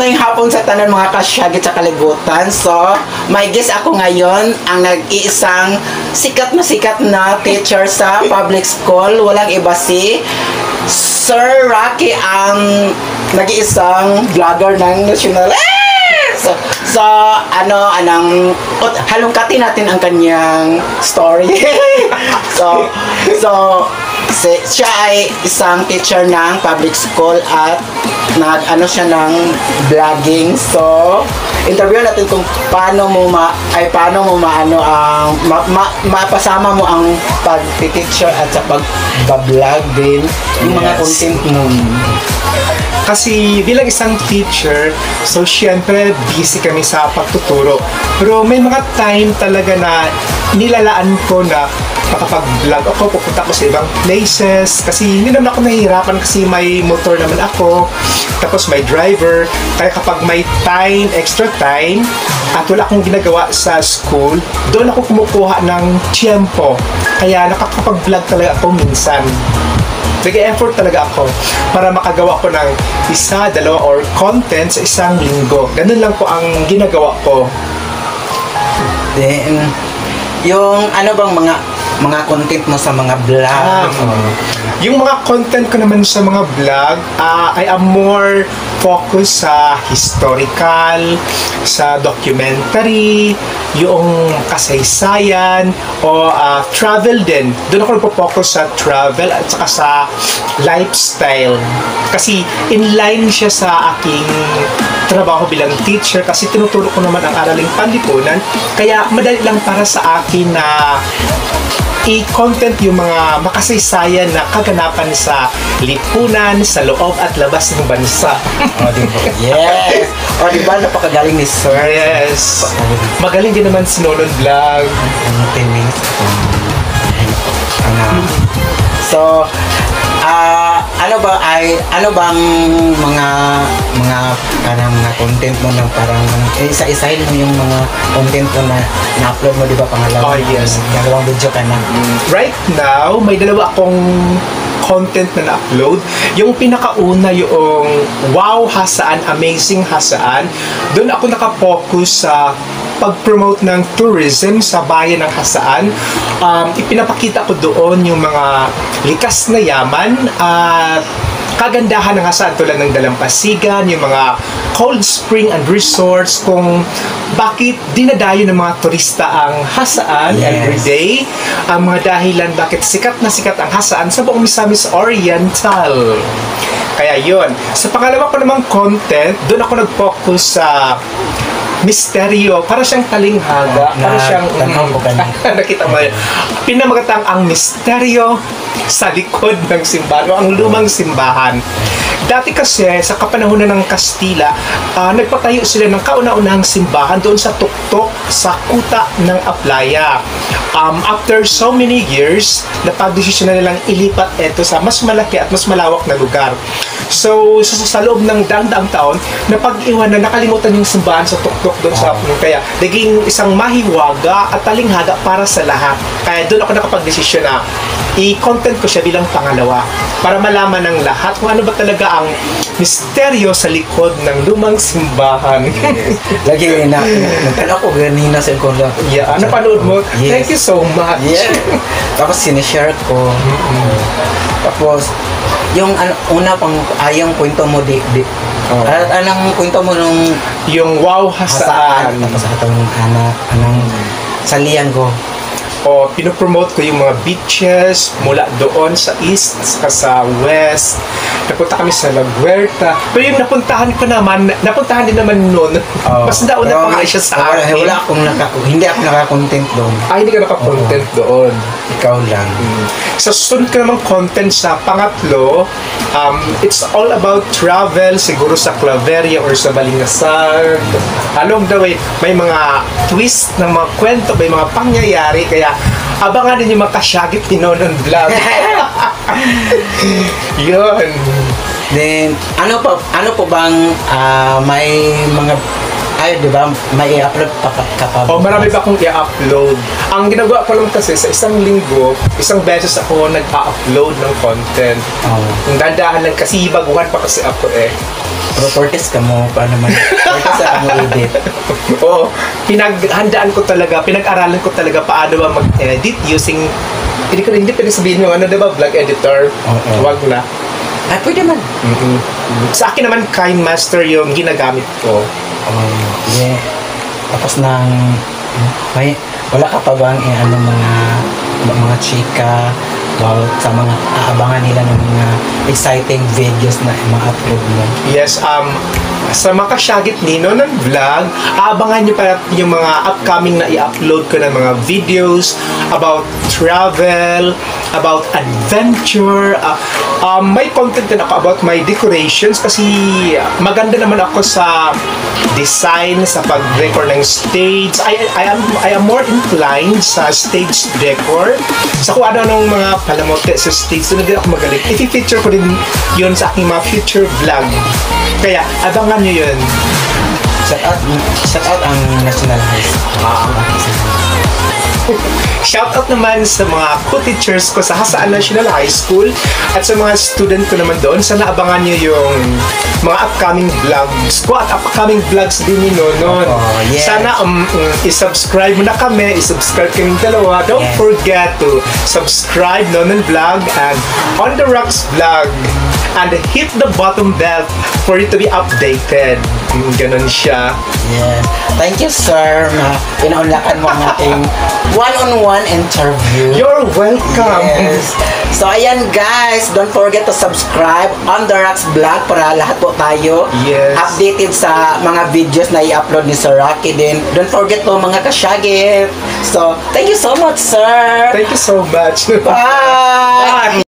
ngayong hapon sa tanan mga kasyagit sa kalibutan. So, may guest ako ngayon, ang nag-iisang sikat na teacher sa public school. Walang iba si Sir Rocky, ang nag-iisang vlogger ng national. So, halongkatin natin ang kanyang story. Siya ay isang teacher ng public school at siya ng vlogging. So, interview natin kung paano mo mapasama mo ang pag-teacher at sa pag-vlog din yung mga content mo. Kasi bilang isang teacher, so syempre busy kami sa pagtuturo. Pero may mga time talaga na nilalaan ko na makapag-vlog ako, pupunta ko sa ibang places. Kasi hindi naman ako nahihirapan kasi may motor naman ako. Tapos may driver. Kaya kapag may time, extra time, at wala akong ginagawa sa school, doon ako kumukuha ng tiempo. Kaya nakakapag-vlog talaga ako minsan. Nag-effort talaga ako para makagawa ko ng isa, dalawa, or content sa isang linggo. Ganun lang po ang ginagawa ko. Then, yung bang mga content mo sa mga vlog? Yung mga content ko naman sa mga vlog, I am more focused sa historical, sa documentary, yung kasaysayan, o travel din. Doon ako nagpo-focus sa travel at saka sa lifestyle. Kasi in-line siya sa aking trabaho bilang teacher kasi tinuturo ko naman ang araling panlipunan. Kaya madali lang para sa akin na i-content yung mga makasaysayan na kaganapan sa lipunan, sa loob at labas ng bansa. Yes! Diba, napakagaling ni Sir. Yes! Magaling din naman si Nonon Vlog. 10 minutes. So, ano bang mga content mo na parang isa-isahin mo yung mga content mo na na-upload mo, di ba, pangalawa? Oh, yes. Dalawang video ka na. Right now, may dalawa akong content na na-upload. Yung pinakauna, yung Wow Hasaan, Amazing Hasaan. Doon ako nakapokus sa pag-promote ng tourism sa bayan ng Hasaan. Ipinapakita ko doon yung mga likas na yaman at kagandahan ng Hasaan tulad ng dalampasigan, yung mga cold spring and resorts, kung bakit dinadayo ng mga turista ang Hasaan everyday, ang mga dahilan bakit sikat na sikat ang Hasaan sa buong Misamis Oriental. Kaya yun. Sa pangalawa ko namang content, doon ako nag-focus sa misteryo, para siyang talinghaga, para siyang nakita mo yun. Pinamagatang ang misteryo sa likod ng simbahan, o ang lumang simbahan. Dati kasi sa kapanahunan ng Kastila, nagpatayo sila ng kauna-unahang simbahan doon sa tuktok sa kuta ng Aplaya. After so many years, napag-desisyon na nilang ilipat ito sa mas malaki at mas malawak na lugar. So, sa loob ng daang taon, napag-iwan na, nakalimutan yung simbahan sa tuktok doon sa puno. Kaya, naging isang mahiwaga at talinghaga para sa lahat. Kaya doon ako nakapag-desisyon na i-content ko siya bilang pangalawa para malaman ng lahat kung ano ba talaga ang misteryo sa likod ng lumang simbahan. Lagi nakala ko ganina sa ikola. Yeah, napanood mo? Yes. Thank you so much. Yeah. Tapos sinishare ko. Tapos yung una pang yung kwento mo anong kwento mo nung yung Wow Hasaan. Tapos anong salian ko. O pinopromote ko yung mga beaches mula doon sa east sa west. Napunta kami sa La Huerta. Pero yung napuntahan din naman noon. Mas nauna pa nga siya sa akin. Hindi ako naka-content doon. Hindi ka naka-content doon. Ikaw lang. Sa susunod ko namang content sa pangatlo, it's all about travel, siguro sa Claveria or sa Balingasar. Along the way, may mga twist ng mga kwento, may mga pangyayari, kaya abangan din yung makasyagit ni Nonon Vlog. Yun. Then, ano po bang may mga di ba? May i-upload pa ka. Marami pa akong i-upload. Ang ginagawa ko lang kasi sa isang linggo, isang beses ako nag-upload ng content. Ang dandahan lang kasi baguhan pa kasi ako Pero tortes ka mo, paano man? Tortes ka mo edit. Oo, pinaghandaan ko talaga, pinag-aralan ko talaga paano ba mag-edit using, hindi pwede sabihin yung ano, diba, vlog editor. Oo. Wag na. Ah, pwede man. Sa akin naman, KineMaster yung ginagamit ko. Yeah. Tapos wala ka pa bang ano, mga chika sa mga aabangan nila ng mga exciting videos na ma-upload mo? Yes, sa Makashagit Nino ng vlog, aabangan nyo pa yung mga upcoming na i-upload ko ng mga videos about travel, about adventure. May content din ako about my decorations kasi maganda naman ako sa design, sa pag-decor ng stage. I am more inclined sa stage decor. Sa kung ano-anong mga palamote sa stage, doon din ako magaling. I-feature ko din yun sa aking mga future vlog. Kaya, abangan nyo yun. Shout out ang National High School. Shoutout naman sa mga co-teachers ko sa Hasaan National High School at sa mga student ko naman doon. Sana abangan nyo yung mga upcoming vlogs ko at upcoming vlogs din ni Nonon. Yes. Sana isubscribe mo na kami, isubscribe kaming dalawa. Don't forget to subscribe Nonon Vlog and On The Rocks Vlog and hit the bottom bell for you to be updated. Ganon siya. Yeah. Thank you, sir, na pinaunlakan mo ang ating one-on-one interview. You're welcome. Yes. So, ayan guys, don't forget to subscribe on The Rocks Vlog para lahat po tayo Yes. updated sa mga videos na i-upload ni Sir Rocky din. Don't forget po mga kasyagit. So, thank you so much, sir. Thank you so much. Bye!